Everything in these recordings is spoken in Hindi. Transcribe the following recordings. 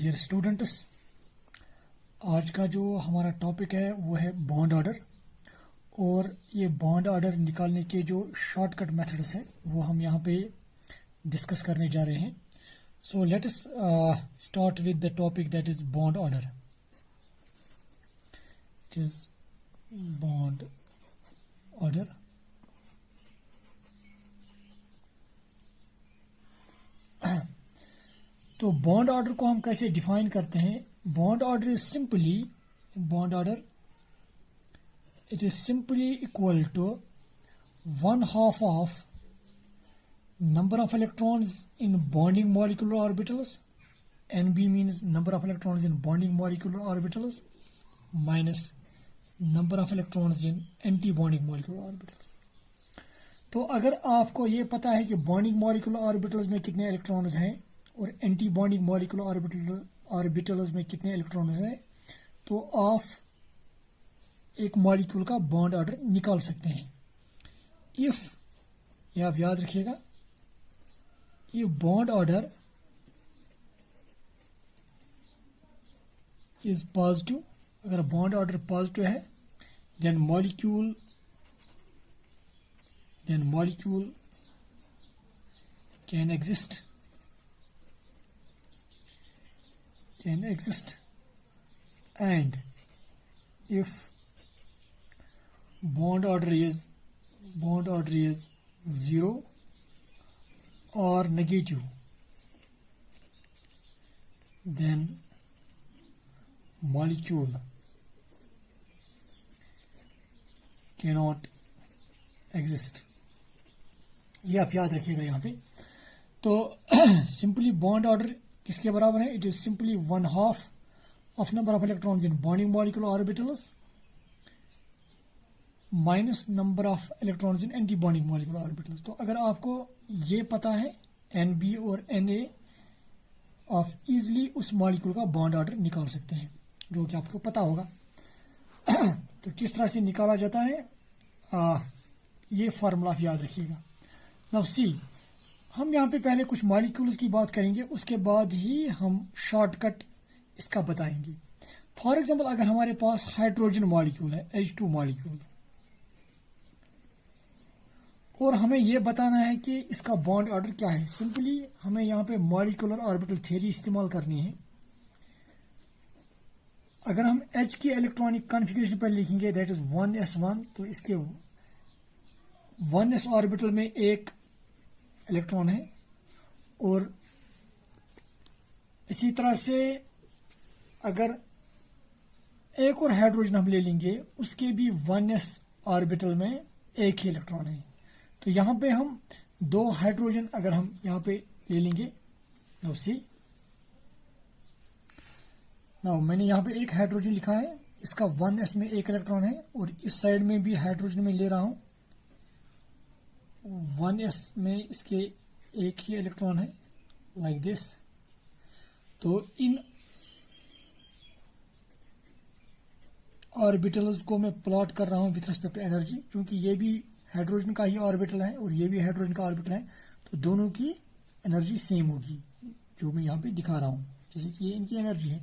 डियर स्टूडेंट्स, आज का जो हमारा टॉपिक है वो है बॉन्ड ऑर्डर। और ये बॉन्ड ऑर्डर निकालने के जो शॉर्टकट मेथड्स हैं वो हम यहाँ पे डिस्कस करने जा रहे हैं। So let us start with the topic that is bond order. It is bond order. तो बॉन्ड ऑर्डर को हम कैसे डिफाइन करते हैं? Bond order is simply it is simply equal to 1/2 of number of electrons in bonding molecular orbitals. Nb means number of electrons in bonding molecular orbitals minus number of electrons in anti-bonding molecular orbitals. तो अगर आपको ये पता है कि बॉन्डिंग मॉलिक्यूलर ऑर्बिटल्स में कितने इलेक्ट्रॉन्स हैं और एंटी बॉन्डिंग मॉलिक्यूलर ऑर्बिटल्स में कितने इलेक्ट्रॉन्स हैं, तो आप एक मॉलिक्यूल का बॉन्ड ऑर्डर निकाल सकते हैं। इफ, ये आप याद रखिएगा, ये बॉन्ड ऑर्डर इज पॉजिटिव। अगर बॉन्ड ऑर्डर पॉजिटिव है then molecule can exist and if bond order is 0 or negative, then molecule cannot exist। ये आप याद रखिएगा यहाँ पे। तो सिंपली बॉन्ड ऑर्डर किसके बराबर है? It is simply 1/2 of number of electrons in bonding molecular orbitals minus number of electrons in anti bonding molecular orbitals. तो अगर आपको ये पता है Nb और Na, आप इजिली उस मॉलिक्यूल का बॉन्ड ऑर्डर निकाल सकते हैं, जो कि आपको पता होगा। तो किस तरह से निकाला जाता है, ये फार्मूला आप याद रखिएगा। नाउ सी, हम यहाँ पे पहले कुछ मॉलिक्यूल्स की बात करेंगे, उसके बाद ही हम शॉर्टकट इसका बताएंगे। फॉर एग्जांपल, अगर हमारे पास हाइड्रोजन मॉलिक्यूल है, H2 मॉलिक्यूल, और हमें यह बताना है कि इसका बॉन्ड ऑर्डर क्या है, सिंपली हमें यहाँ पे मॉलिक्यूलर ऑर्बिटल थ्योरी इस्तेमाल करनी है। अगर हम H की इलेक्ट्रॉनिक कॉन्फ़िगरेशन पर लिखेंगे दैट इज 1s1, तो इसके 1s ऑर्बिटल में एक इलेक्ट्रॉन है, और इसी तरह से अगर एक और हाइड्रोजन हम ले लेंगे, उसके भी 1s ऑर्बिटल में एक ही इलेक्ट्रॉन है। तो यहां पे हम दो हाइड्रोजन अगर हम यहां पे ले लेंगे, नो सी, नो मैंने यहां पे एक हाइड्रोजन लिखा है, इसका 1s में एक इलेक्ट्रॉन है, और इस साइड में भी हाइड्रोजन में ले रहा हूं, 1s में इसके एक ही इलेक्ट्रॉन है, लाइक दिस। तो इन ऑर्बिटल्स को मैं प्लॉट कर रहा हूं विथ रिस्पेक्ट टू एनर्जी, क्योंकि ये भी हाइड्रोजन का ही ऑर्बिटल है और ये भी हाइड्रोजन का ऑर्बिटल है, तो दोनों की एनर्जी सेम होगी, जो मैं यहां पे दिखा रहा हूं, जैसे कि ये इनकी एनर्जी है।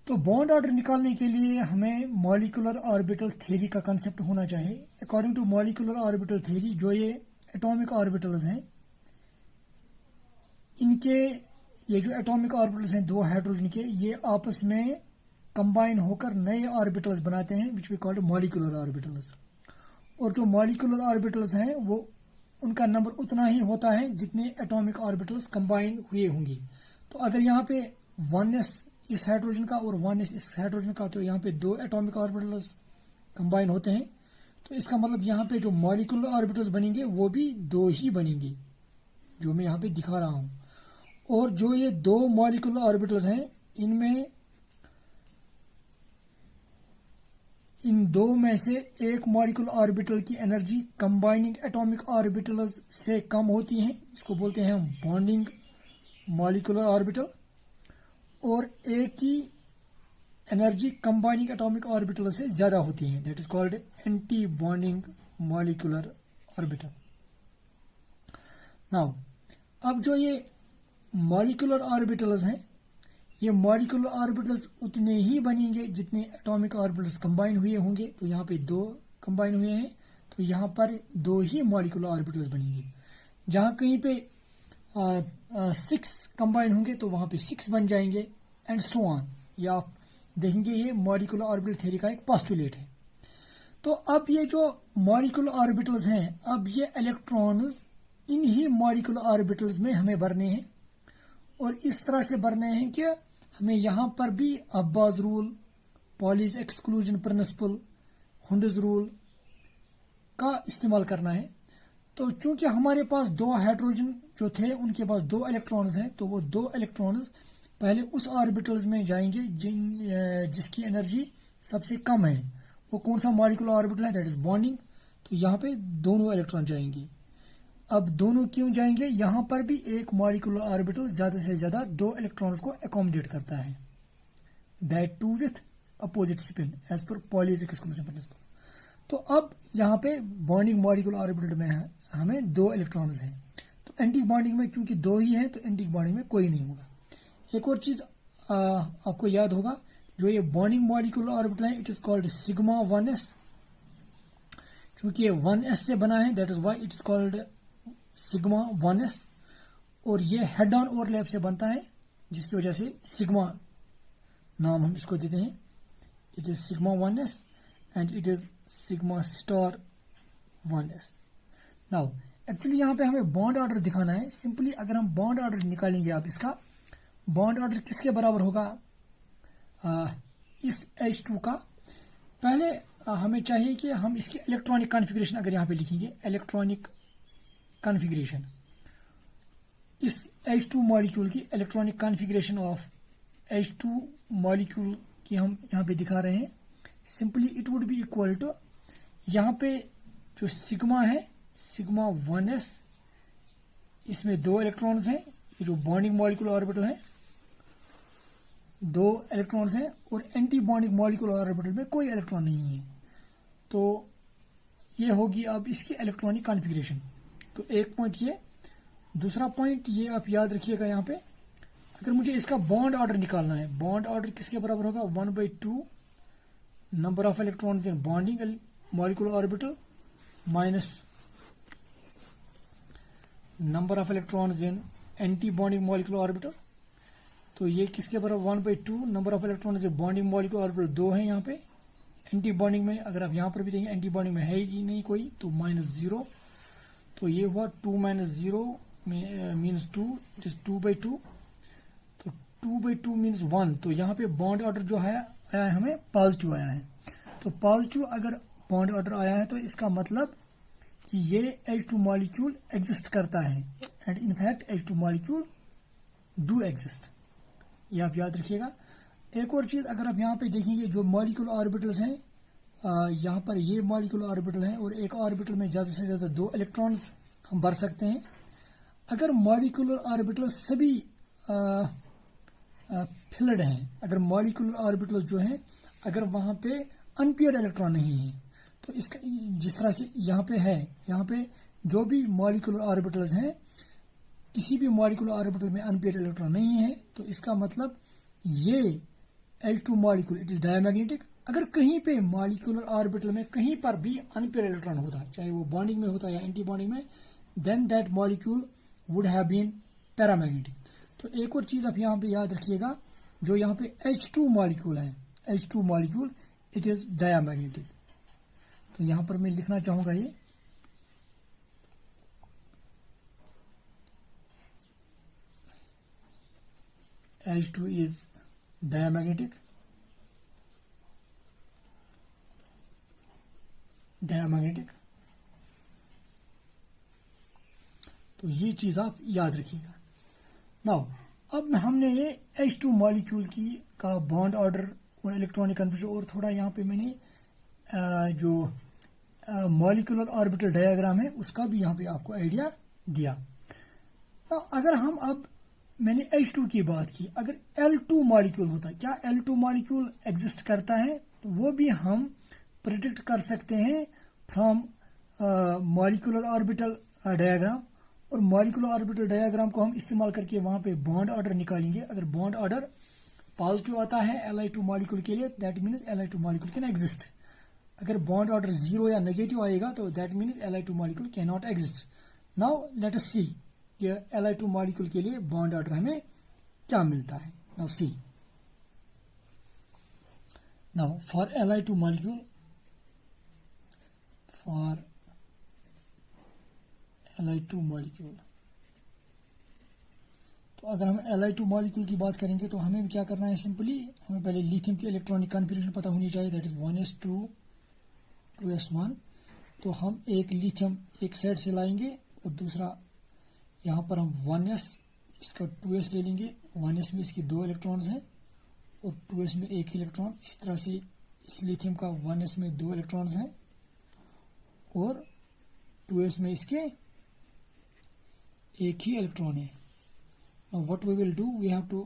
तो बॉन्ड ऑर्डर निकालने के लिए हमें मॉलिक्यूलर ऑर्बिटल थ्योरी का कंसेप्ट होना चाहिए। According to molecular orbital theory, जो ये एटॉमिक ऑर्बिटल्स हैं, इनके ये जो एटॉमिक ऑर्बिटल्स हैं दो हाइड्रोजन के, ये आपस में कंबाइन होकर नए ऑर्बिटल्स बनाते हैं which we called molecular orbitals. और जो मॉलिक्यूलर ऑर्बिटल्स हैं वो उनका नंबर उतना ही होता है जितने एटॉमिक ऑर्बिटल्स कंबाइन हुए होंगे। तो अगर यहाँ पे 1s इस हाइड्रोजन का और 1s इस हाइड्रोजन का, तो यहाँ पे दो एटॉमिक ऑर्बिटल्स कंबाइन होते हैं, तो इसका मतलब यहाँ पे जो मॉलिक्यूलर ऑर्बिटल्स बनेंगे वो भी दो ही बनेंगे, जो मैं यहाँ पे दिखा रहा हूं। और जो ये दो मॉलिक्यूलर ऑर्बिटल्स हैं, इनमें इन दो में से एक मॉलिक्यूलर ऑर्बिटल की एनर्जी कंबाइनिंग एटॉमिक ऑर्बिटल्स से कम होती है, इसको बोलते हैं हम बॉन्डिंग मॉलिक्यूलर ऑर्बिटल, और एक की एनर्जी कंबाइनिंग एटॉमिक ऑर्बिटल से ज्यादा होती है, that is called anti bonding molecular orbital. Now अब जो ये मॉलिक्यूलर ऑर्बिटल्स हैं ये मॉलिक्यूलर ऑर्बिटल्स उतने ही बनेंगे जितने एटॉमिक ऑर्बिटल्स कंबाइन हुए होंगे। तो यहाँ पे 2 कंबाइन हुए हैं, तो यहाँ पर 2 ही मॉलिक्यूलर ऑर्बिटल्स बनेंगे। जहाँ कहीं पे 6 कंबाइन होंगे तो वहाँ पे 6 बन जाएंगे, एंड सो ऑन। या आप देखेंगे ये मॉलिक्यूलर ऑर्बिटल थ्योरी का एक पोस्टुलेट है। तो अब ये जो मॉलिक्यूलर ऑर्बिटल्स हैं, अब ये electrons in he molecular orbitals में हमें भरने हैं, और इस तरह से भरने हैं कि हमें यहाँ पर भी अब्बास rule, Pauli's exclusion principle, Hund's rule का इस्तेमाल करना है। तो चूंकि हमारे पास 2 हाइड्रोजन जो थे उनके पास 2 इलेक्ट्रॉन्स हैं, तो वो 2 इलेक्ट्रॉन्स पहले उस ऑर्बिटल्स में जाएंगे जिसकी एनर्जी सबसे कम है। वो कौन सा मॉलिक्यूलर ऑर्बिटल है? That is bonding. तो यहाँ पे दोनों इलेक्ट्रॉन जाएंगे। अब दोनों क्यों जाएंगे? यहाँ पर भी एक मॉलिक्यूलर ऑर्बिटल ज्यादा से ज्यादा 2 इलेक्ट्रॉन्स को अकोमोडेट करता है, that two with opposite spin as per Pauli's exclusion principle. तो अब यहाँ पे बॉन्डिंग मॉलिक्यूलर ऑर्बिटल में हमें 2 इलेक्ट्रॉन्स हैं, तो एंटी बॉन्डिंग में चूंकि 2 ही है तो एंटी बॉन्डिंग में कोई नहीं होगा। एक और चीज आपको याद होगा, जो ये बॉन्डिंग मॉलिक्यूलर ऑर्बिटल है, it is called sigma 1s। चूंकि ये 1s से बना है, that is why it is called sigma 1s। और ये हेड ऑन ओवरलैप से बनता है, जिसकी वजह से सिग्मा नाम हम इसको देते हैं। It is sigma 1s and it is sigma star 1s। Now actually यहाँ पे हमें बॉन्ड ऑर्डर दिखाना है। सिंपली अगर हम बॉन्ड ऑर्डर निकालेंगे, आप इसका बॉन्ड ऑर्डर किसके बराबर होगा? इस H2 का। पहले हमें चाहिए कि हम इसकी इलेक्ट्रॉनिक कॉन्फ़िगरेशन अगर यहाँ पे लिखेंगे, इलेक्ट्रॉनिक कॉन्फ़िगरेशन, इस H2 मॉलिक्यूल की electronic configuration of H2 molecule की हम यहाँ पे दिखा रहे हैं। Simply it would be equal to, यहाँ पे जो सिग्मा है, सिग्मा 1s, इसमें 2 इलेक्ट्रॉन्स हैं। ये जो बॉन्डिंग मॉलिक्यूलर ऑर्बिटल है, 2 इलेक्ट्रॉन्स हैं, और एंटी बॉन्डिंग मॉलिक्यूलर ऑर्बिटल में कोई इलेक्ट्रॉन नहीं है। तो ये होगी अब इसकी इलेक्ट्रॉनिक कॉन्फ़िगरेशन। तो एक पॉइंट ये, दूसरा पॉइंट ये आप याद रखिएगा, यहाँ पे अगर मुझे इसका बॉन्ड ऑर्डर निकालना है, बॉन्ड ऑर्डर किसके बराबर होगा? 1/2 number of electrons in bonding molecular orbital minus number of electrons in anti bonding molecular orbital. तो ये किसके बराबर? 1/2 number of electrons in bonding molecular orbital 2 है यहाँ पे। एंटी बॉन्डिंग में अगर आप यहाँ पर भी देखेंगे, एंटी बॉन्डिंग में है ही नहीं कोई, तो -0। तो ये हुआ 2 - 0 मीन्स 2, इट इज 2/2। तो 2/2 मीन्स 1। तो यहाँ पे बॉन्ड ऑर्डर जो है आया है, हमें पॉजिटिव आया है। तो पॉजिटिव अगर बॉन्ड ऑर्डर आया है, तो इसका मतलब कि ये H2 मॉलिक्यूल एग्जिस्ट करता है, and in fact H2 molecule do exist. ये आप याद रखिएगा। एक और चीज, अगर आप यहाँ पे देखेंगे जो मॉलिक्यूलर ऑर्बिटल्स हैं, यहाँ पर ये मॉलिक्यूलर ऑर्बिटल है, और एक ऑर्बिटल में ज्यादा से ज्यादा 2 इलेक्ट्रॉन्स हम भर सकते हैं। अगर मॉलिक्यूलर ऑर्बिटल सभी फिल्ड हैं, अगर मॉलिक्यूलर ऑर्बिटल्स जो हैं, अगर वहां पे अनपेयर्ड इलेक्ट्रॉन नहीं है, तो इसका जिस तरह से यहाँ पे है, यहाँ पे जो भी मॉलिक्यूलर ऑर्बिटल्स हैं, किसी भी मॉलिक्यूलर ऑर्बिटल में अनपेयर्ड इलेक्ट्रॉन नहीं है, तो इसका मतलब ये H2 molecule it is diamagnetic. अगर कहीं पे मॉलिक्यूलर ऑर्बिटल में कहीं पर भी अनपेयर्ड इलेक्ट्रॉन होता, चाहे वो बॉन्डिंग में होता या एंटी बॉन्डिंग में, then that molecule would have been paramagnetic. तो एक और चीज आप यहाँ पे याद रखिएगा, जो यहाँ पे H2 मॉलिक्यूल है, H2 molecule it is diamagnetic. तो यहाँ पर मैं लिखना चाहूंगा ये H2 is diamagnetic. तो ये चीज आप याद रखिएगा। नाउ अब हमने ये H2 मॉलिक्यूल की का बॉन्ड ऑर्डर और इलेक्ट्रॉनिक कन्फिगरेशन, और थोड़ा यहाँ पे मैंने जो मॉलिक्यूलर ऑर्बिटल डायग्राम है उसका भी यहाँ पे आपको आइडिया दिया। अगर हम अब मैंने H2 की बात की, अगर L2 मॉलिक्यूल होता, क्या L2 मॉलिक्यूल एग्जिस्ट करता है? तो वो भी हम प्रिडिक्ट कर सकते हैं फ्रॉम मॉलिक्यूलर ऑर्बिटल डायग्राम, और मॉलिक्यूलर ऑर्बिटल डायग्राम को हम इस्तेमाल करके वहां पे बॉन्ड ऑर्डर निकालेंगे। अगर बॉन्ड ऑर्डर पॉजिटिव आता है Li2 मॉलिक्यूल के लिए, that means Li2 molecule can exist. अगर बॉन्ड ऑर्डर 0 या नेगेटिव आएगा तो that means Li2 molecule can not exist. Now let us see कि Li2 मॉलिक्यूल के लिए बॉन्ड ऑर्डर हमें क्या मिलता है। Now see, now for Li2 molecule, for Li2 molecule, तो अगर हम Li2 मॉलिक्यूल की बात करेंगे तो हमें क्या करना है, सिंपली हमें पहले लिथियम की इलेक्ट्रॉनिक कॉन्फ़िगरेशन पता होनी चाहिए, दैट इज 1s2 2s1। तो हम एक लिथियम एक साइड से लाएंगे और दूसरा यहाँ पर हम 1s, इसका 2s ले लेंगे। 1s में इसकी 2 इलेक्ट्रॉन्स हैं और 2s में एक इलेक्ट्रॉन। इसी तरह से इस लिथियम का 1s में 2 इलेक्ट्रॉन्स हैं और 2s में इसके एक ही इलेक्ट्रॉन है। Now what we will do, we have to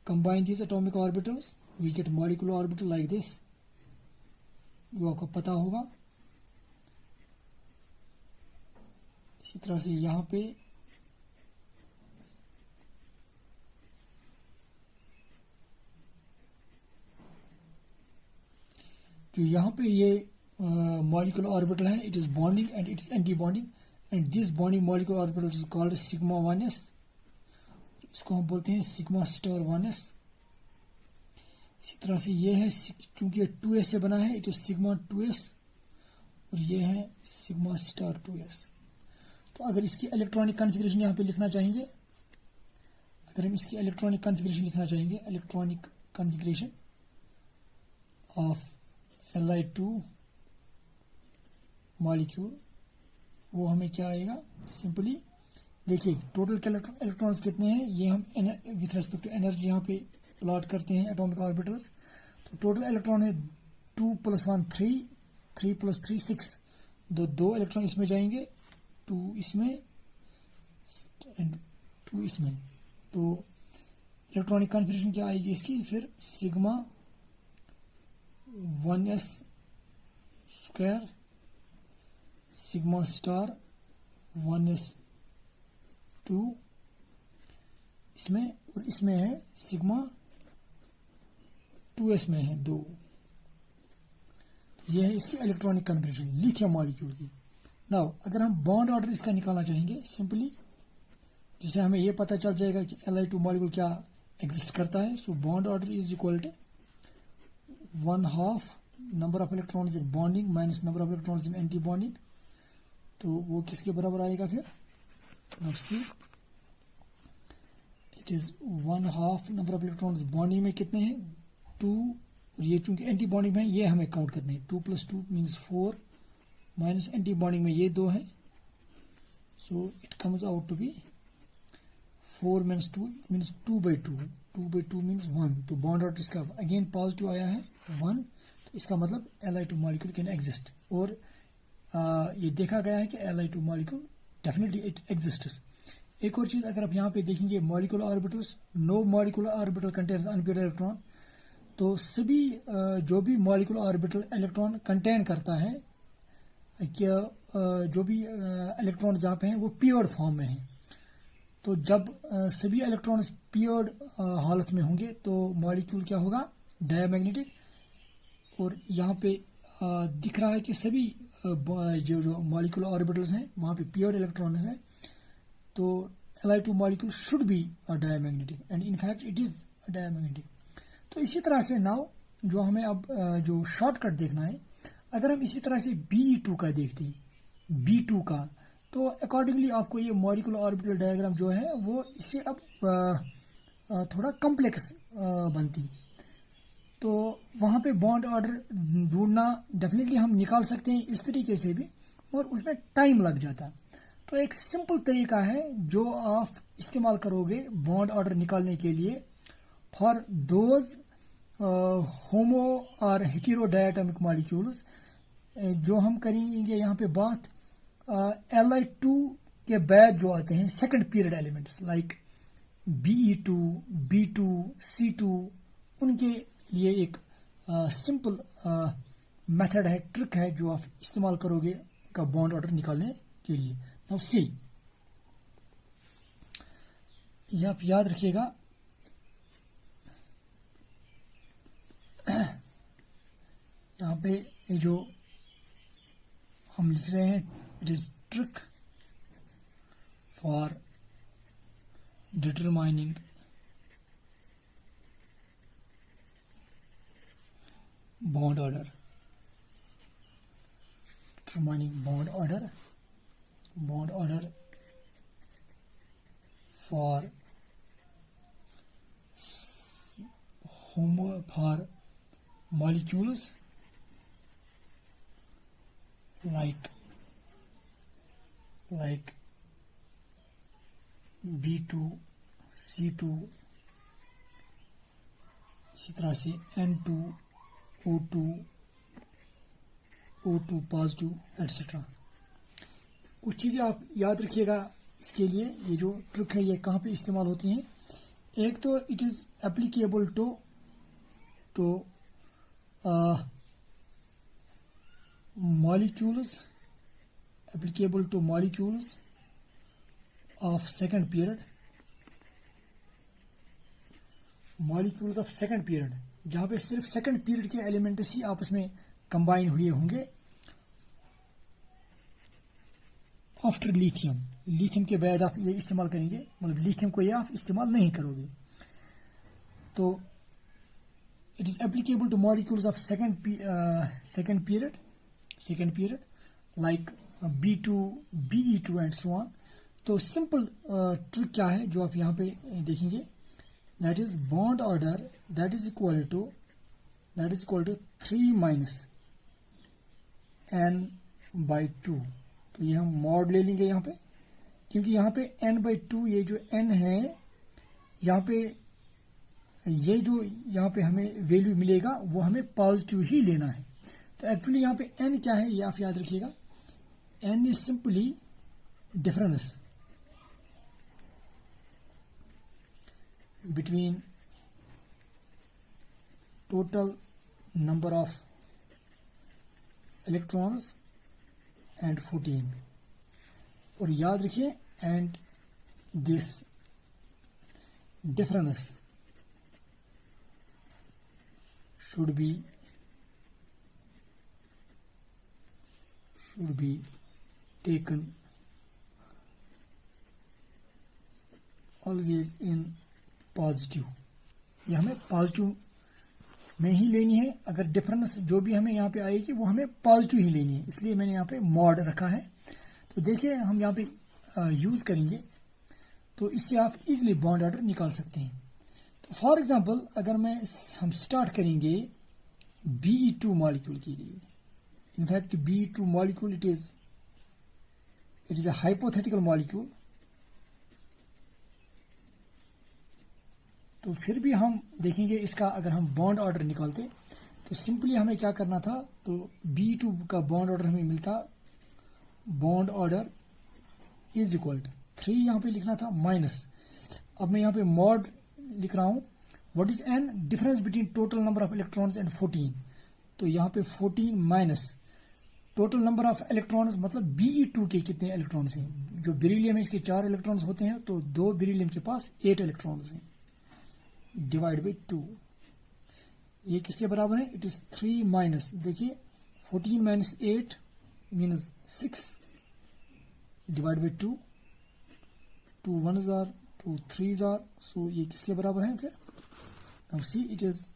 combine these atomic orbitals, we get molecular orbital like this, जो आपको पता होगा। इसी तरह से यहाँ पे जो यहाँ पे ये molecular orbital है, it is bonding and it is anti-bonding, and this bonding molecular orbital is called sigma 1s, इसको हम बोलते हैं सिग्मा स्टार 1s। इसी तरह से ये है, चूंकि 2s से बना है, इट इज सिग्मा 2s, और ये है सिग्मा स्टार 2s। तो अगर इसकी इलेक्ट्रॉनिक कॉन्फ़िगरेशन यहाँ पे लिखना चाहेंगे, अगर हम इसकी इलेक्ट्रॉनिक कॉन्फ़िगरेशन लिखना चाहेंगे, electronic configuration of Li2 molecule, वो हमें क्या आएगा, सिंपली देखिए टोटल इलेक्ट्रॉन्स कितने हैं, ये हम विथ रेस्पेक्ट टू एनर्जी यहाँ पे प्लॉट करते हैं एटॉमिक ऑर्बिटल्स। तो टोटल इलेक्ट्रॉन है 2 + 1 3, 3 + 3 6, दो इलेक्ट्रॉन इसमें जाएंगे, 2 इसमें एंड 2 इसमें। तो इलेक्ट्रॉनिक कॉन्फ़िगरेशन क्या आएगी इसकी, फिर sigma 1s square sigma star 1s 2 इसमें, और इसमें है सिग्मा 2s में है 2। यह है इसकी इलेक्ट्रॉनिक कॉन्फ़िगरेशन लिथियम मॉलिक्यूल की। नाउ अगर हम बॉन्ड ऑर्डर इसका निकालना चाहेंगे, सिंपली जिससे हमें यह पता चल जाएगा कि Li2 मॉलिक्यूल क्या एग्जिस्ट करता है। So bond order is equal to 1/2 number of electrons in bonding minus number of electrons in antibonding. तो वो किसके बराबर आएगा फिर, अब see it is 1/2 number of electrons bonding में कितने हैं 2, और ये चूंकि एंटी बॉन्डिंग में है ये हमें काउंट करने हैं। 2 + 2 मीन्स 4 माइनस एंटी बॉन्डिंग में ये 2 है, so it comes out to be 4 - 2 means 2/2, 2/2 means 1। तो बॉन्ड ऑर्डर इसका अगेन पॉजिटिव आया है 1, तो इसका मतलब Li2 मॉलिक्यूल कैन एग्जिस्ट। और ये देखा गया है कि Li2 molecule definitely it exists. एक और चीज अगर आप यहाँ पे देखेंगे molecular orbitals, no molecular orbital contains unpaired electron. तो सभी जो भी मॉलिक्यूलर ऑर्बिटल इलेक्ट्रॉन कंटेन करता है, क्या जो भी इलेक्ट्रॉन जहाँ पे हैं वो पेयर्ड फॉर्म में हैं। तो जब सभी इलेक्ट्रॉन्स पेयर्ड हालत में होंगे तो मॉलिक्यूल क्या होगा, डायमैग्नेटिक। और यहाँ पे दिख रहा है कि सभी जो मॉलिक्यूलर ऑर्बिटल्स हैं वहाँ पे पेयर्ड इलेक्ट्रॉन्स हैं। तो Li2 molecule should be diamagnetic and in fact it is diamagnetic. तो इसी तरह से नाउ जो हमें अब जो शॉर्टकट देखना है, अगर हम इसी तरह से Be2 का देखते हैं, B2 का, तो अकॉर्डिंगली आपको ये मॉलिक्यूलर ऑर्बिटल डायग्राम जो है वो इससे अब थोड़ा कॉम्प्लेक्स बनती। तो वहाँ पे बॉन्ड ऑर्डर ढूंढना डेफिनेटली हम निकाल सकते हैं इस तरीके से भी, और उसमें टाइम लग जाता। तो एक सिंपल तरीका है जो आप इस्तेमाल करोगे बॉन्ड ऑर्डर निकालने के लिए फॉर दोज होमो और हेटेरो डायटोमिक मॉलिक्यूल्स। जो हम करेंगे यहाँ पे बात Li2 के बाद जो आते हैं second period elements like Be2, B2, C2, उनके लिए एक सिंपल मेथड है, ट्रिक है जो आप इस्तेमाल करोगे का बॉन्ड ऑर्डर निकालने के लिए। नाउ सी, ये आप याद रखिएगा, पे ये जो हम लिख रहे हैं, it is trick for determining bond order, determining bond order for for molecules like B2, C2, इसी तरह से N2, O2, O2 positive etcetera. कुछ चीज़ें आप याद रखिएगा इसके लिए। ये जो ट्रिक है ये कहाँ पे इस्तेमाल होती हैं। एक तो it is applicable to molecules, applicable to molecules of second period, molecules of second period, जहाँ पे सिर्फ सेकंड पीरियड के एलिमेंट्स ही आपस में कंबाइन हुए होंगे। आफ्टर लिथियम, लिथियम के बाद आप ये इस्तेमाल करेंगे, मतलब लिथियम को ये आप इस्तेमाल नहीं करोगे। तो it is applicable to molecules of second period like B2, BE2 and so on. तो सिंपल ट्रिक क्या है जो आप यहाँ पे देखेंगे, that is bond order that is equal to 3 minus n/2। तो ये हम मॉड ले लेंगे यहाँ पे, क्योंकि यहाँ पे n/2, ये जो n है यहाँ पे, ये जो यहाँ पे हमें वैल्यू मिलेगा वो हमें पॉजिटिव ही लेना है। तो एक्चुअली यहाँ पे n क्या है ये आप याद रखिएगा, n is simply difference between total number of electrons and 14। और याद रखिए, and this difference should be taken always in positive. ये हमें पॉजिटिव में ही लेनी है। अगर डिफरेंस जो भी हमें यहाँ पे आएगी वो हमें पॉजिटिव ही लेनी है, इसलिए मैंने यहाँ पे मॉड रखा है। तो देखिए हम यहाँ पे यूज करेंगे तो इससे आप इजीली बॉन्ड ऑर्डर निकाल सकते हैं। तो फॉर एग्जांपल अगर हम स्टार्ट करेंगे BE2 मॉलिक्यूल के लिए, in fact BE2 molecule it is a hypothetical molecule. तो फिर भी हम देखेंगे इसका अगर हम बॉन्ड ऑर्डर निकालते तो सिंपली हमें क्या करना था, तो B2 का बॉन्ड ऑर्डर हमें मिलता, bond order is equal to 3 यहाँ पे लिखना था माइनस, अब मैं यहाँ पे मॉड लिख रहा हूँ, what is n, difference between total number of electrons and 14। तो यहाँ पे 14 minus total number of electrons, मतलब BE2 के कितने इलेक्ट्रॉन्स हैं। जो बेरिलियम है इसके 4 इलेक्ट्रॉन्स होते हैं, तो 2 बेरिलियम के पास 8 इलेक्ट्रॉन्स हैं, डिवाइड बाई 2। ये किसके बराबर है, इट इज 3 माइनस, देखिए 14 minus 8 means 6 divide by 2, 2 1s are 2 3s are, so ये किसके बराबर है फिर, now see it is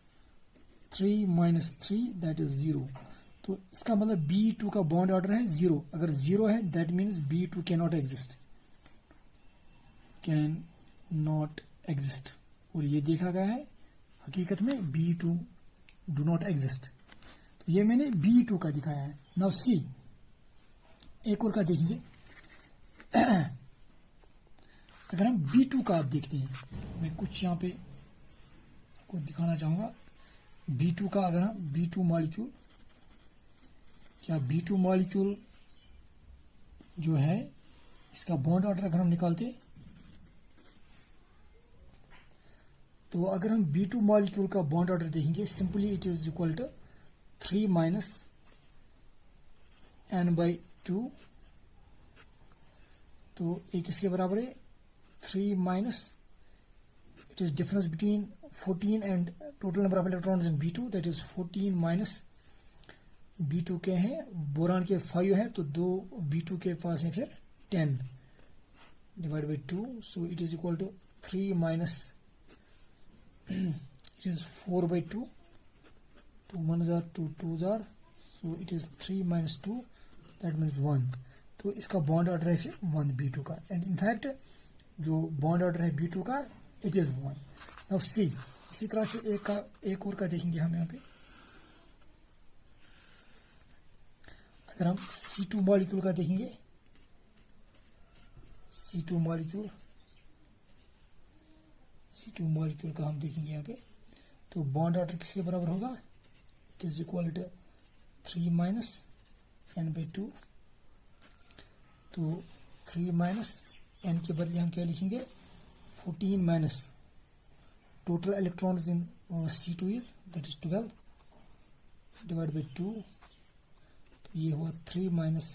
3 minus 3 that is 0। तो इसका मतलब B2 का बॉन्ड ऑर्डर है 0। अगर 0 है that means B2 can not exist. और ये देखा गया है हकीकत में B2 डू नॉट एग्जिस्ट। तो ये मैंने B2 का दिखाया है। नाउ सी एक और का देखेंगे अगर हम B2 का आप देखते हैं, मैं कुछ यहाँ पे आपको दिखाना चाहूंगा। B2 का अगर हम B2 मॉलिक्यूल, क्या B2 मॉलिक्यूल जो है इसका बॉन्ड ऑर्डर अगर हम निकालते, तो अगर हम B2 मॉलिक्यूल का बॉन्ड ऑर्डर देखेंगे, simply it is equal to 3 minus n/2। तो ये किसके बराबर है, 3 minus, it is difference between 14 and total number of electrons in B2, that is 14 minus B2 के हैं, बोरान के 5 है, तो 2 B2 के पास है फिर 10 divide by 2, so it is equal to 3 minus it is 4 by 2, 2 1s are 2 2s are, so it is 3 minus 2, that means 1. तो इसका बॉन्ड ऑर्डर है फिर 1 B2 का, एंड इनफैक्ट जो बॉन्ड ऑर्डर है B2 का इट इज 1. नाउ सी, इसी तरह से एक और का देखेंगे हम यहाँ पे. अगर हम C2 मॉलिक्यूल का देखेंगे, C2 मॉलिक्यूल का हम देखेंगे यहाँ पे, तो बॉन्ड ऑर्डर किसके बराबर होगा, it is equal to 3 minus n by 2. तो 3 माइनस n के बदले हम क्या लिखेंगे, 14 minus total electrons in C2 is that is 12 divide by 2. तो ये हुआ 3 minus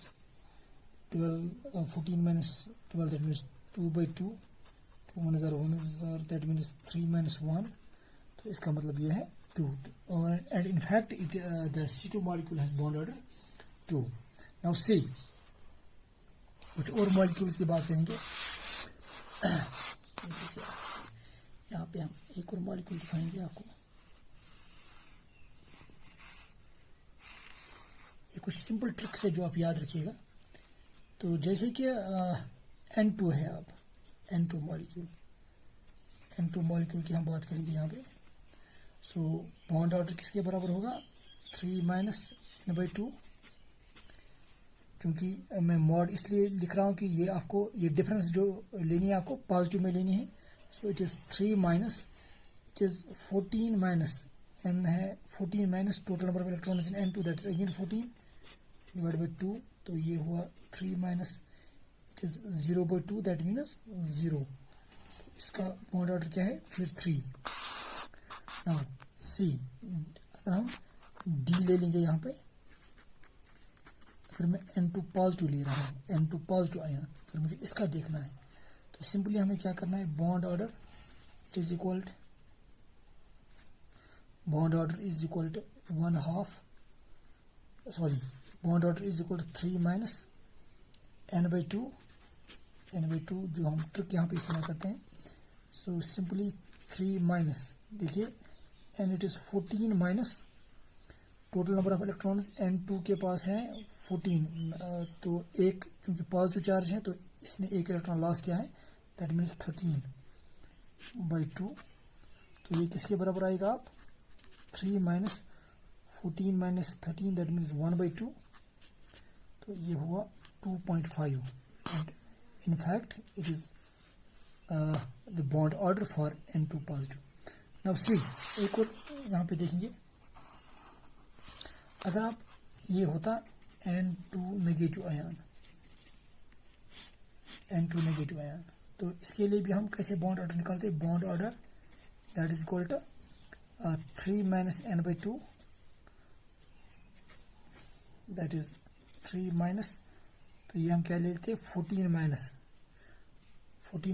12, 14 minus 12, that means 2 by 2, 2 1 are that means 3 minus 1. तो इसका मतलब ये है 2, and in fact the C2 molecule has bond order 2. Now see, कुछ और मॉलिक्यूल्स की बात करेंगे. यहाँ पे हम एक और मॉलिक्यूल दिखाएंगे आपको. ये कुछ सिंपल ट्रिक्स है जो आप याद रखिएगा. तो जैसे कि N2 है, आप N2 मॉलिक्यूल की हम बात करेंगे यहाँ पे. सो बॉन्ड ऑर्डर किसके बराबर होगा, 3 माइनस n बाई 2. क्योंकि मैं मॉड इसलिए लिख रहा हूँ कि ये आपको ये डिफरेंस जो लेनी है आपको पॉजिटिव में लेनी है. So it is 3 minus, it is 14 minus n है, 14 minus total number of electrons in N2 that is again 14 divide by 2. तो ये हुआ 3 minus it is 0 by 2, that means 0. इसका बॉन्ड ऑर्डर क्या है फिर 3. नाउ सी, अगर हम D ले लेंगे यहाँ पे, अगर मैं N2 पॉजिटिव ले रहा हूँ, N2 पॉजिटिव आया, फिर मुझे इसका देखना है, तो सिंपली हमें क्या करना है, bond order is equal to 3 minus n by 2, जो हम ट्रिक यहाँ पे इस्तेमाल करते हैं. सो सिंपली 3 माइनस, देखिए n it is 14 minus total number of electrons N2 के पास हैं 14. तो एक चूंकि पॉजिटिव चार्ज है तो इसने एक इलेक्ट्रॉन लॉस किया है, दैट मीन्स 13 बाई 2. तो ये किसके बराबर आएगा, आप 3 minus 14 minus 13, that means 1 by 2. तो ये हुआ 2.5, and in fact it is the bond order for N2 positive. Now see, एक और यहाँ पे देखेंगे, अगर आप ये होता N2 नेगेटिव आयन, तो इसके लिए भी हम कैसे बॉन्ड ऑर्डर निकालते हैं, bond order that is equal to 3 minus n by 2, that is 3 minus, तो ये हम क्या लेते हैं 14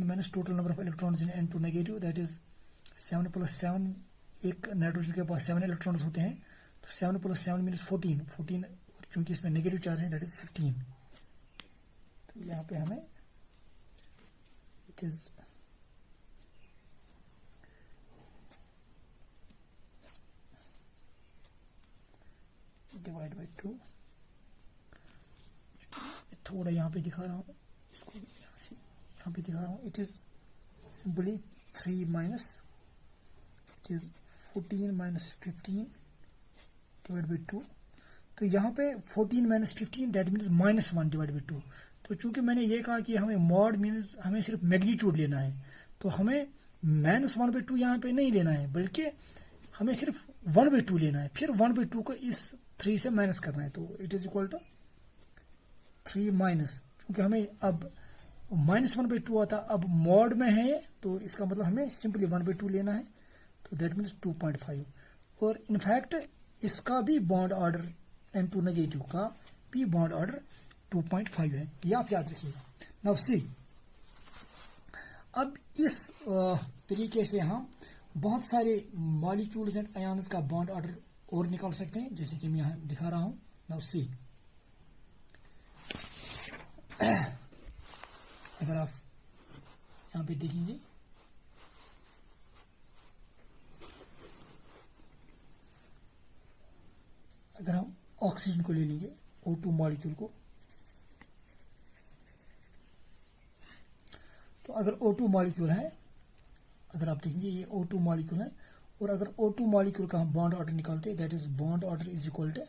minus total number of electrons in N2 negative, that is 7 plus 7, एक नाइट्रोजन के पास 7 इलेक्ट्रॉन्स होते हैं, तो 7 प्लस 7 मीन्स 14, चूंकि इसमें नेगेटिव चार्ज है दैट इज 15. तो यहाँ पे हमें इट इज डिवाइड बाई 2. थोड़ा यहाँ पे दिखा रहा हूँ, इसको यहाँ पे दिखा रहा हूँ, it is simply 3 minus, it is 14 minus 15 divide by 2. तो यहाँ पे 14 minus 15 that means minus 1 divide by 2. तो चूंकि मैंने ये कहा कि हमें मॉड मीन्स हमें सिर्फ मैग्नीट्यूड लेना है, तो हमें माइनस 1 बाई 2 यहाँ पे नहीं लेना है, बल्कि हमें सिर्फ 1 बाई 2 लेना है, फिर 1 बाई 2 को इस 3 से माइनस करना है. तो it is equal to 3 minus, चूंकि हमें अब माइनस 1 बाई 2 आता, अब मॉड में है तो इसका मतलब हमें सिंपली 1 बाई 2 लेना है, तो दैट मीन्स 2.5. और इनफैक्ट इसका भी बॉन्ड ऑर्डर N2 नेगेटिव का भी बॉन्ड ऑर्डर 2.5 है, ये आप याद रखिएगा. नाउ सी, अब इस तरीके से हम बहुत सारे मॉलिक्यूल्स एंड आयन्स का बॉन्ड ऑर्डर और निकाल सकते हैं, जैसे कि मैं यहाँ दिखा रहा हूँ. नाउ सी, अगर आप यहाँ पे देखेंगे अगर हम ऑक्सीजन को ले लेंगे, O2 मॉलिक्यूल को, तो अगर O2 मॉलिक्यूल है, अगर आप देखेंगे ये O2 मॉलिक्यूल है, और अगर O2 मॉलिक्यूल का हम बॉन्ड ऑर्डर निकालते हैं, that is bond order is equal to,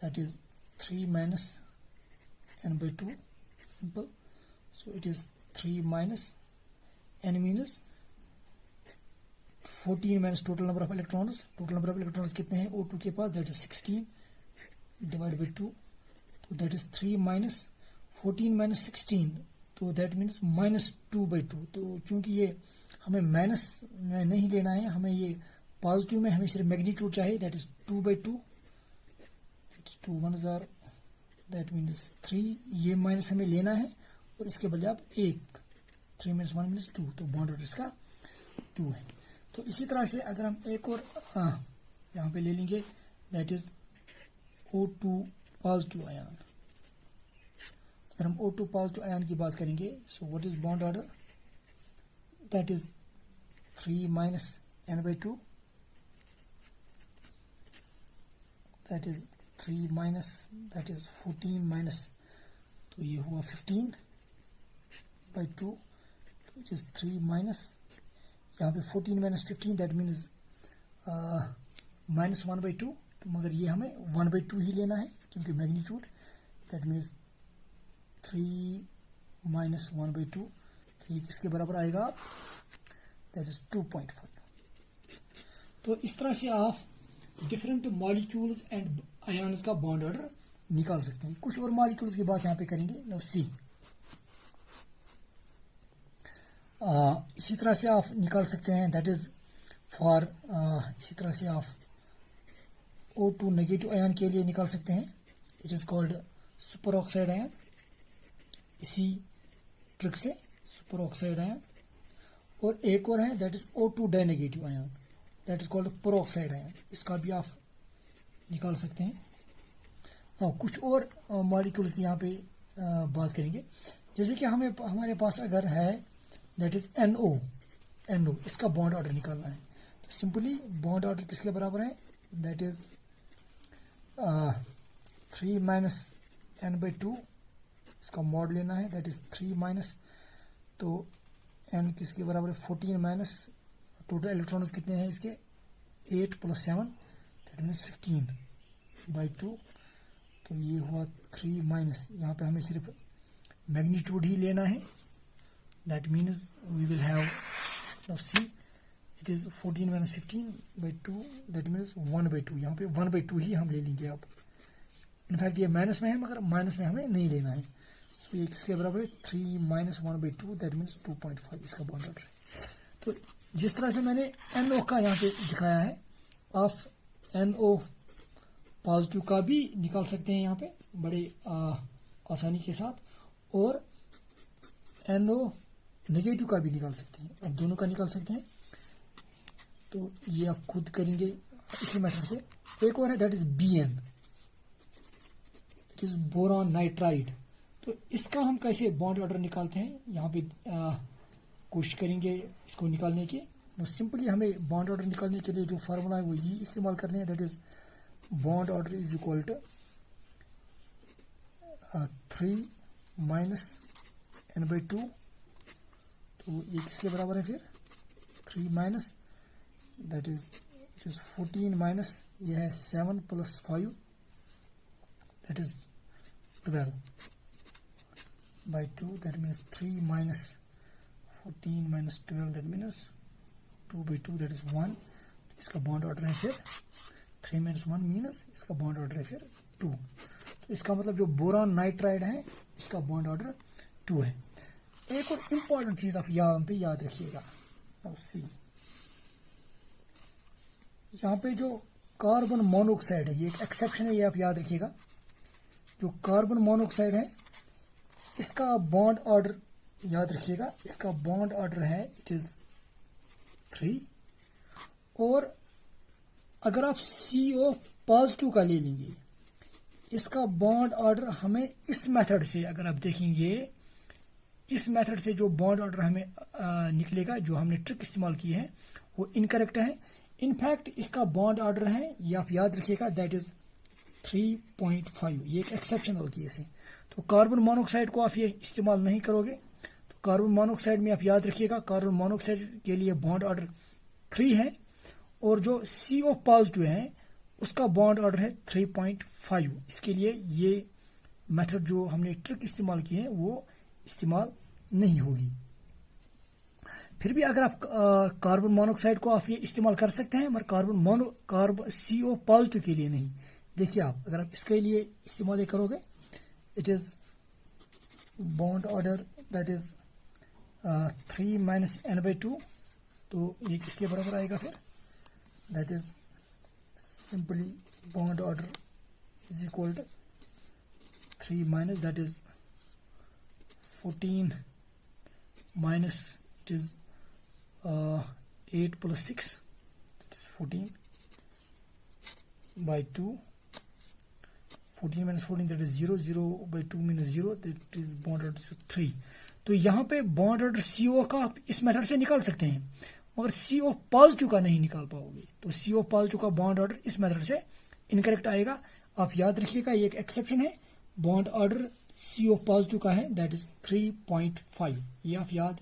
that is 3 minus n/2, simple. So it is 3 minus n means 14 minus total number of electrons. Total number of electrons कितने हैं O2 के पास, that is 16 divided by 2, तो that is 3 minus 14 minus 16, तो that means minus 2/2. तो चूंकि ये हमें माइनस में नहीं लेना है, हमें ये पॉजिटिव में, हमें सिर्फ मैग्नीट्यूड चाहिए, that is 2/2, that is 2 1s are, that means 3, ये माइनस हमें लेना है और इसके बजाय आप 1, 3 minus 1 means 2, तो बॉन्ड ऑर्डर इसका 2 है. तो इसी तरह से अगर हम एक और यहाँ पे ले लेंगे, that is O2 positive ion. अगर हम O2 पॉजिटिव आयन की बात करेंगे, so what is bond order, that is 3 minus n/2, that is 3 minus, that is 14 minus, तो ये हुआ 15/2, तो इट इज 3 minus, यहाँ पे 14 minus 15, दैट मीन्स minus 1/2, तो मगर ये हमें 1/2 ही लेना है क्योंकि मैग्नीट्यूड, दैट मीन्स 3 minus 1/2, तो ये किसके बराबर आएगा, दैट इज 2.5. तो इस तरह से आप डिफरेंट मॉलिक्यूल्स एंड आयन्स का बॉन्ड ऑर्डर निकाल सकते हैं. कुछ और मॉलिक्यूल्स की बात यहाँ पे करेंगे. नाउ सी, इसी तरह से आप निकाल सकते हैं, दैट इज फॉर, इसी तरह से आप O2 नेगेटिव आयन के लिए निकाल सकते हैं. It is called super oxide ion. इसी ट्रिक से सुपर ऑक्साइड आयन. और एक और है, that is O2 dinegative ion, that is called peroxide ion. इसका भी आप निकाल सकते हैं. हाँ, कुछ और मॉलिक्यूल्स की यहाँ पे बात करेंगे. जैसे कि हमारे पास अगर है, दैट इज NO, इसका बॉन्ड ऑर्डर निकालना है. तो सिंपली बॉन्ड ऑर्डर किसके बराबर है, दैट इज 3 minus n/2, इसका मॉड लेना है, दैट इज 3 minus, तो n किसके बराबर है, 14 माइनस, टोटल इलेक्ट्रॉन्स कितने हैं इसके, 8 + 7, दैट मीन्स 15/2, तो ये हुआ 3 माइनस, यहाँ पे हमें सिर्फ मैग्नीट्यूड ही लेना है, that means we will have, now see, it is 14 minus 15/2, that means 1/2, यहाँ पे 1/2 ही हम ले लेंगे. अब इनफैक्ट ये माइनस में है मगर माइनस में हमें नहीं लेना है. सो ये किसके बराबर है, 3 minus 1/2, दैट मीन्स 2.5 इसका बॉन्ड ऑर्डर है. तो जिस तरह से मैंने NO का यहाँ पे दिखाया है, आप NO पॉजिटिव का भी निकाल सकते हैं यहाँ पे बड़े आसानी के साथ, और NO नेगेटिव का भी निकाल सकते हैं. अब दोनों का निकाल सकते हैं, तो ये आप खुद करेंगे इसी मेथड से. एक और है, that is BN, it is boron nitride. तो इसका हम कैसे बॉन्ड ऑर्डर निकालते हैं, यहाँ पे कोशिश करेंगे इसको निकालने की. तो सिंपली हमें बॉन्ड ऑर्डर निकालने के लिए जो फार्मूला है वो ये इस्तेमाल करने हैं, that is bond order is equal to 3 minus n/2, तो ये किसके बराबर है फिर, 3 minus, दैट इज 14 minus, ये है 7 + 5, that is 12/2, that means 3 minus 14 minus 12, that means 2/2, that is 1. इसका बॉन्ड ऑर्डर है फिर 3 minus 1 मीन्स इसका बॉन्ड ऑर्डर है फिर 2. तो इसका मतलब जो बोरॉन नाइट्राइड है इसका बॉन्ड ऑर्डर 2 है. एक और इम्पॉर्टेंट चीज आप यहाँ पे याद रखिएगा. सी, यहाँ पे जो कार्बन मोनोऑक्साइड है, ये एक एक्सेप्शन है, ये आप याद रखिएगा. जो कार्बन मोनोऑक्साइड है इसका बॉन्ड ऑर्डर याद रखिएगा, इसका बॉन्ड ऑर्डर है, इट इज 3. और अगर आप CO पॉजिटिव का ले लेंगे, इसका बॉन्ड ऑर्डर हमें इस मेथड से, अगर आप देखेंगे इस मेथड से जो बॉन्ड ऑर्डर हमें निकलेगा, जो हमने ट्रिक इस्तेमाल की है वो इनकरेक्ट है। इनफैक्ट इसका बॉन्ड ऑर्डर है, ये आप याद रखिएगा, दैट इज 3.5। ये एक एक्सेप्शनल केस है। तो कार्बन मोनोऑक्साइड को आप ये इस्तेमाल नहीं करोगे। तो कार्बन मोनोऑक्साइड में आप याद रखिएगा, कार्बन मोनोऑक्साइड के लिए बॉन्ड ऑर्डर 3 है, और जो CO पॉजिटिव है उसका बॉन्ड ऑर्डर है 3.5। इसके लिए ये मेथड जो हमने ट्रिक इस्तेमाल की है वो इस्तेमाल नहीं होगी। फिर भी अगर आप कार्बन मोनोऑक्साइड को आप ये इस्तेमाल कर सकते हैं, मगर कार्बन CO पॉजिटिव के लिए नहीं। देखिए आप, अगर आप इसके लिए इस्तेमाल करोगे, it is bond order that is 3 - n/2, तो ये किसके बराबर आएगा फिर? That is simply bond order is equal to 3 minus, that is 14 minus, it is 8 plus 6, that is 14 by 2. 14 minus 14, that is 0. 0 by 2 means 0, that is bond order 3. तो यहाँ पे बॉन्ड ऑर्डर CO का आप इस मेथड से निकाल सकते हैं, मगर CO पॉजिटिव का नहीं निकाल पाओगे। तो CO पॉजिटिव का बॉन्ड ऑर्डर इस मेथड से इनकरेक्ट आएगा। आप याद रखिएगा, ये एक एक्सेप्शन है, बॉन्ड ऑर्डर CO पॉजिटिव का है, दैट इज 3.5। ये आप याद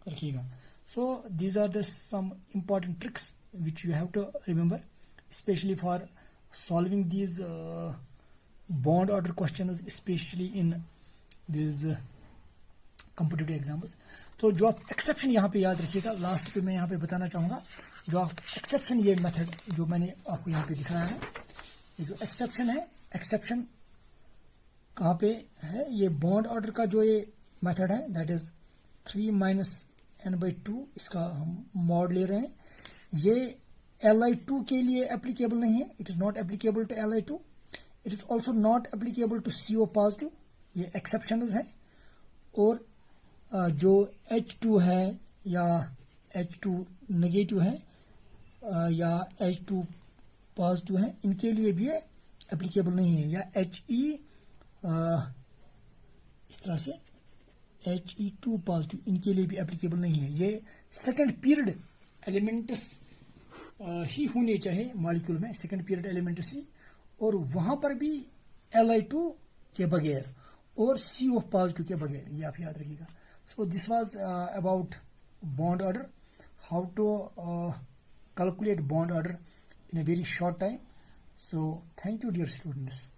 रखिएगा। So these are the some important tricks which you have to remember, specially for solving these bond order question, specially in this competitive exams. तो जो आप एक्सेप्शन यहाँ पे याद रखिएगा, लास्ट पे मैं यहाँ पे बताना चाहूँगा, जो आप एक्सेप्शन, ये मेथड जो मैंने आपको यहाँ पे दिखाया है, ये जो एक्सेप्शन है, एक्सेप्शन कहाँ पे है? ये बॉन्ड ऑर्डर का जो ये मेथड है, दैट इज 3 - n/2, इसका हम मॉड ले रहे हैं। ये Li2 के लिए एप्लीकेबल नहीं है, it is not applicable to Li2, it is also not applicable to CO positive, ये एक्सेप्शन है। और जो H2 है या H2 नेगेटिव है या H2 पॉजिटिव है, इनके लिए भी ये एप्लीकेबल नहीं है। या He इस तरह से He2 पॉजिटिव, इनके लिए भी एप्लीकेबल नहीं है। ये सेकंड पीरियड एलिमेंट्स ही होने चाहिए मॉलिक्यूल में, सेकंड पीरियड एलिमेंट्स ही, और वहां पर भी Li2 के बगैर और CO पॉजिटिव के बगैर, ये आप याद रखिएगा। So this was about bond order, how to calculate bond order in a very short time. So thank you, dear students.